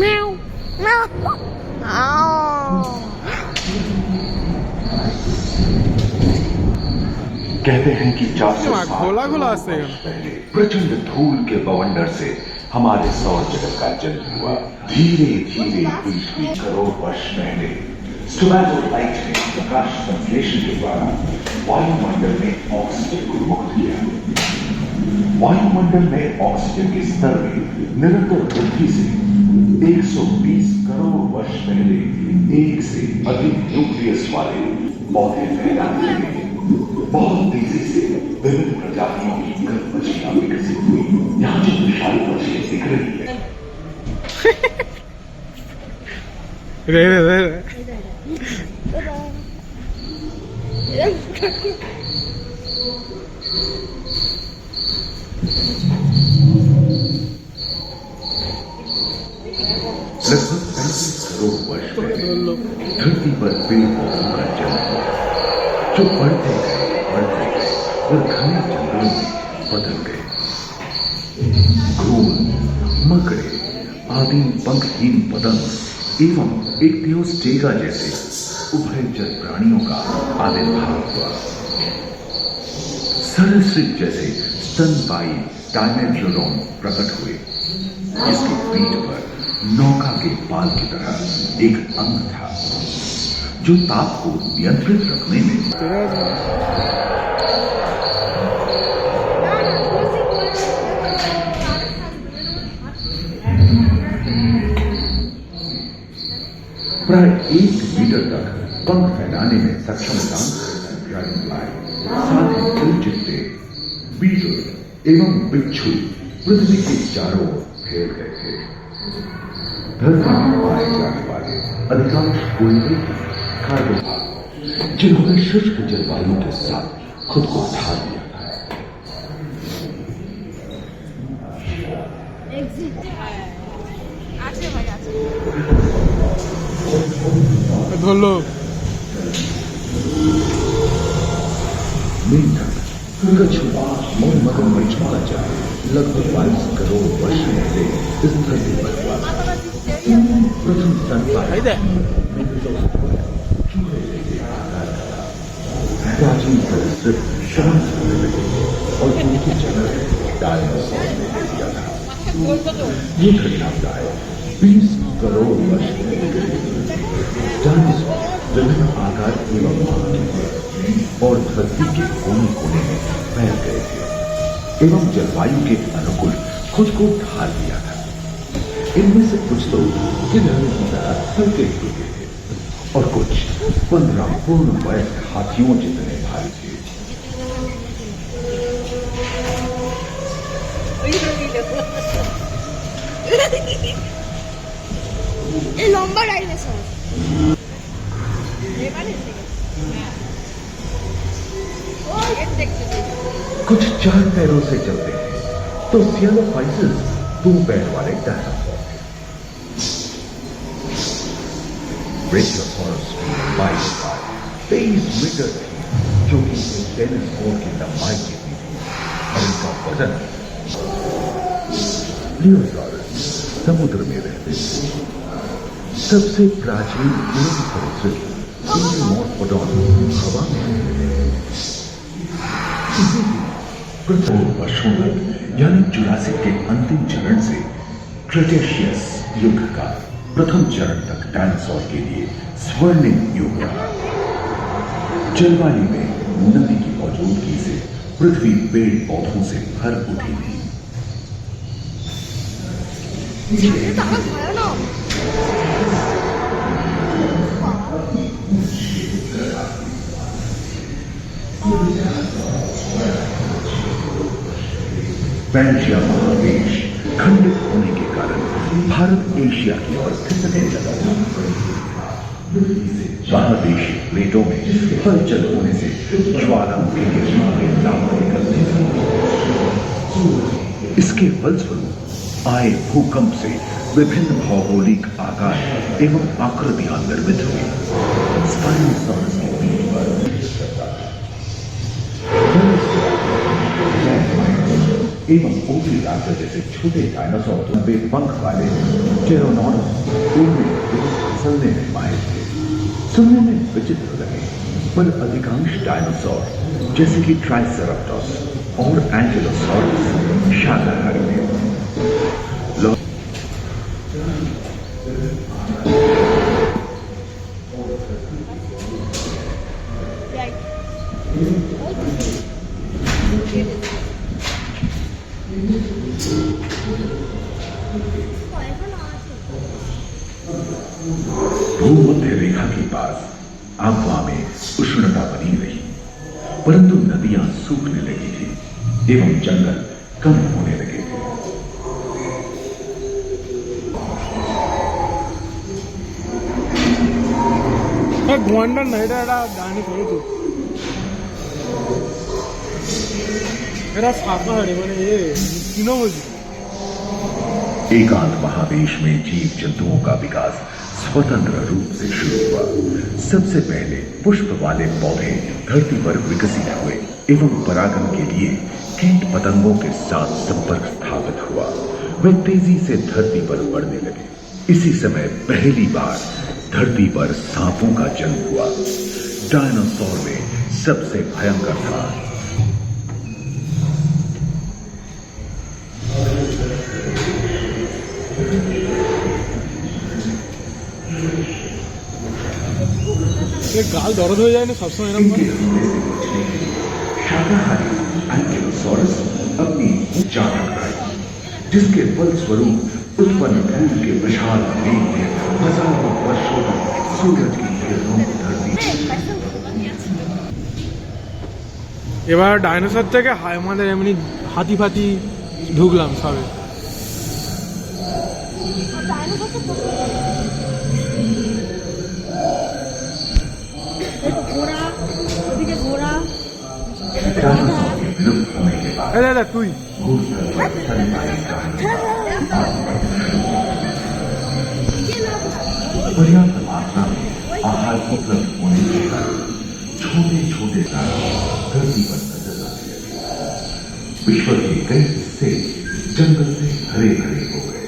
Meow. Meow. कहते हैं कि 400 साल पहले प्रचंड धूल के बवंडर से हमारे सौर जगत का जन्म हुआ। धीरे धीरे 20 करोड़ वर्ष पहले स्टोमैटोलाइट ने प्रकाश संश्लेषण के द्वारा वायुमंडल में ऑक्सीजन को मुक्त किया। वायुमंडल में ऑक्सीजन के स्तर में निरंतर वृद्धि से 120 करोड़ वर्ष पहले एक से अधिक न्यूक्लियस वाले पौधे फैलाने लगे। बहुत तेजी से विभिन्न प्रजातियों की गर्भवतियां विकसित हुई। यहाँ जो विशाल पक्षी दिख रही है लगभग 35 करोड़ वर्ष पहले धरती पर पेड़ पौधों का जन्म हुआ, जो बढ़ते गए और घने जंगलों में बदल गए। घून, मकड़े आदि पंखहीन पतंग एवं इक्तियोस्टेगा जैसे उभयचर प्राणियों का आविर्भाव हुआ। सरीसृप जैसे स्तनपायी डायमेट्रोडॉन प्रकट हुए, जिसकी पीठ पर नौका के पाल की तरह एक अंग था, जो ताप को नियंत्रित रखने में प्राय 1 मीटर तक पंख फैलाने में सक्षम साथ ही चिलचिट्टे, बीटल एवं बिच्छू पृथ्वी के चारों ओर फैल गए थे। धरती में पाए जाने वाले अधिकांश कोयले कार्बोहाइड्रेट, जिन्होंने शुष्क जलवायु के साथ खुद को ढाल दिया था। मेंढक, कछुआ और मगरमच्छ मारा जाए लगभग 22 करोड़ वर्ष पहले इस धरती पर हुआ। प्रथम स्तनपायी प्राचीन सरीसृप शांत होने लगे और उनकी जगह डायनासोर ने ले लिया था। ये घटना प्राय 20 करोड़ वर्ष पहले डायनासोर विभिन्न आकार एवं आकृति और धरती के कोने कोने में फैल गए थे एवं जलवायु के अनुकूल खुद को ढाल दिया था। इनमें से कुछ तो गिलहरी की तरह हल्के फुल्के थे और कुछ 15 पूर्ण वयस्क हाथियों जितने भारी थे। लंबा डायनासोर कुछ 4 पैरों से चलते हैं तो सियालोफाइसिस 2 पैर वाले डायनासोर थे। ब्रेचियोसॉरस 23 मीटर थी, जो कि एक टेनिस कोर्ट की लंबाई जितनी थी, और इनका वजन प्लियोसॉरस समुद्र में रहते थे। सबसे प्राचीन उड़न सरीसृप हवा में प्रथम वर्षों तक यानी जुरासिक के अंतिम चरण से क्रेटेशियस युग का प्रथम चरण तक डायनासोर के लिए स्वर्णिम युग रहा। जलवायु में नमी की मौजूदगी से पृथ्वी पेड़ पौधों से भर उठी थी। पैंजिया महादेश खंडित होने के कारण भारत एशिया की ओर खिसकने लगा था। महादेशी प्लेटों में हलचल होने से ज्वालामुखी के रूप में लावा निकलने लगी। इसके फलस्वरूप आए भूकंप से विभिन्न भौगोलिक आकार एवं आकृतियां निर्मित हुई। स्पाइनोसॉरस की पीठ पर एवं ओपी राजा जैसे छोटे डायनासोर लंबे पंख वाले टेरोनॉडस उड़ने एवं फिसलने में माहिर थे। सुनने में विचित्र लगे, पर अधिकांश डायनासोर जैसे कि ट्राइसेराटोप्स और एंकिलोसॉरस शाकाहारी थे। भूमध्य रेखा के पास आबवा में उष्णता बनी रही, परंतु नदियां सूखने लगी थी एवं जंगल कम होने लगे थे। गोंडा नहीं गाने करो तू मेरा शाकाहारी बने ये तीनों मुझे एकांत महादेश में जीव जंतुओं का विकास स्वतंत्र रूप से शुरू हुआ। सबसे पहले पुष्प वाले पौधे धरती पर विकसित हुए एवं परागण के लिए कीट पतंगों के साथ संपर्क स्थापित हुआ। वे तेजी से धरती पर बढ़ने लगे। इसी समय पहली बार धरती पर सांपों का जन्म हुआ। डायनासोर में सबसे भयंकर था। ये गाल दर्द हो जाए ना सबसे मेरा इनके हमले से बचने के लिए शाकाहारी एंकिलोसॉरस अपनी ऊंचा टकराई, जिसके फलस्वरूप उत्पन्न धूल के विशाल मेघ ने हजारों वर्षों तक सूरज की किरणों को धरती এবার ডাইনোসর থেকে আমাদের এমনি হাতি ফাতি ঢুকলাম সবে ঘোড়া ওদিকে ঘোড়া डायनासोर के विलुप्त होने के बाद দাদা তুই भूतल पर स्तनपायी पर्याप्त मात्रा में आहार उपलब्ध होने के कारण छोटे छोटे प्राणी धरती पर नजर आने लगे। विश्व के कई हिस्से जंगल से हरे भरे हो गए।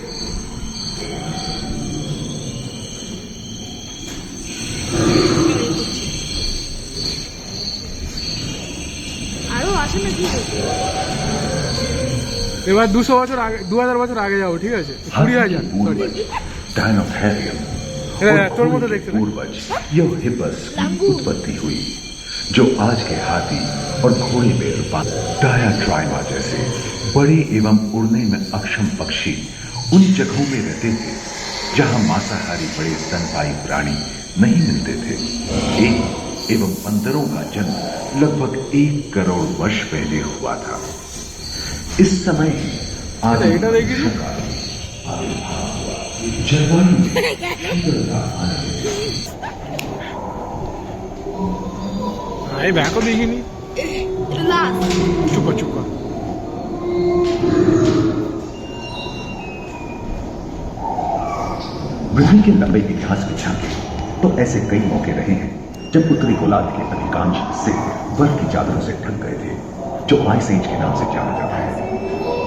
এবার 200 বছর আগে 2000 বছর আগে যাও ঠিক আছে 20000 সরি डायनोथेरियम তোর মতো দেখতে पूर्वज यह हिपस की उत्पत्ति हुई, जो आज के हाथी और घोड़े में रूपांतरित। डायाट्राइमा जैसे बड़े एवं उड़ने में अक्षम पक्षी उन जगहों में रहते थे जहां मांसाहारी बड़े स्तनपायी प्राणी नहीं मिलते थे। एक एवं बंदरों का जन्म लगभग 1 करोड़ वर्ष पहले हुआ था। इस समय ही आदिम मनुष्यों का आविर्भाव हुआ। जलवायु में शीतलता आने लगी। এই ব্যাকও দেখিনি চুপ চুপ पृथ्वी के लंबे इतिहास की झांकी तो ऐसे कई मौके रहे हैं जब उत्तरी गोलार्ध के अधिकांश हिस्से बर्फ की चादरों से ढक गए थे, जो आइस एज के नाम से जाना जाता है।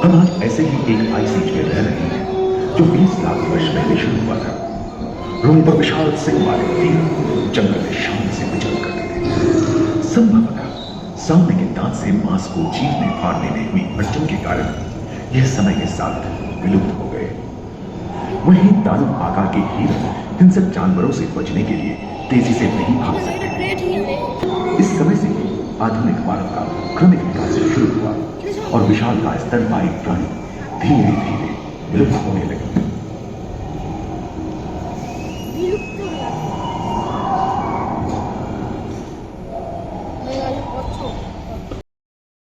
हम आज ऐसे ही एक आइस एज में रह रहे हैं जो 20 लाख वर्ष पहले शुरू हुआ था। रोए पर विशाल सिंह वाले तीर जंगल में शान से विचरण करते थे। संभवतः सामने के दांत से मांस को चीरने फाड़ने में हुई अड़चन के कारण यह समय के साथ विलुप्त हो गए। वहीं दानव आकार के हिरण हिंसक जानवरों से बचने के लिए तेजी से नहीं भाग सकते। इस समय से ही आधुनिक मानव का क्रमिक विकास शुरू हुआ और विशाल स्तनपायी प्राणी धीरे धीरे विलुप्त होने लगे।